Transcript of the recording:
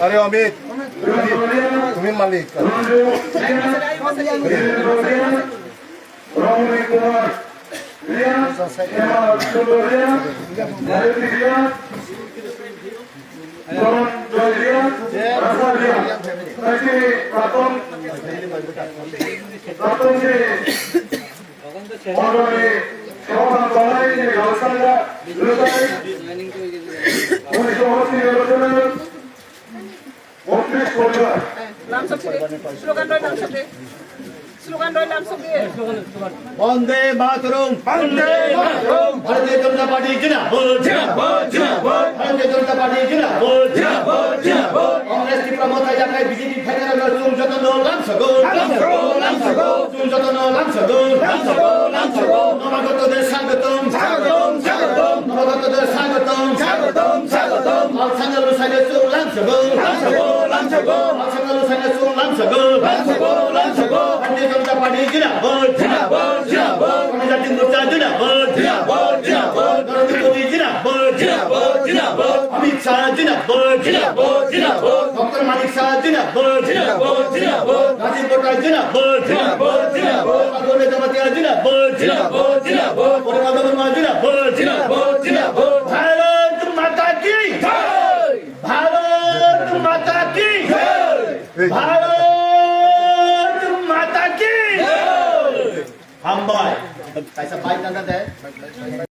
अरे अमित तुम्हें मालिक वंदे मातरम वंदे मातरम भारतीय जनता पार्टी जिंदाबाद जिंदाबाद जिंदाबाद भारतीय जनता पार्टी जिंदाबाद जिंदाबाद जिंदाबाद कांग्रेस की प्रमोद जाकाय बीजेपी फेडरल जुम जतन लांसगो लांसगो लांसगो जुम जतन लांसगो लांसगो लांसगो नवगतদের স্বাগতম স্বাগতম স্বাগতম নবগতদের স্বাগতম স্বাগতম স্বাগতম আলসাঙ্গাল সাইনে চুল লাংসগো লাংসগো লাংসগো আলসাঙ্গাল সাইনে চুল লাংসগো লাংসগো লাংসগো भारतीय जनता पार्टी जिंदाबाद जिंदाबाद जिंदाबाद जनजाति मोर्चा जिंदाबाद जिंदाबाद जिंदाबाद नरेंद्र मोदी जिंदाबाद जिंदाबाद जिंदाबाद अमित शाह जिंदाबाद जिंदाबाद जिंदाबाद डॉक्टर मानिक शाह जिंदाबाद जिंदाबाद जिंदाबाद राजीव बोटा जिंदाबाद जिंदाबाद जिंदाबाद अगोले जमातिया जिंदाबाद जिंदाबाद जिंदाबाद परिवार वर्मा जिंदाबाद जिंदाबाद जिंदाबाद भारत माता की जय भारत माता की जय भारत माता की जय हम भाई कैसा भाई दादा है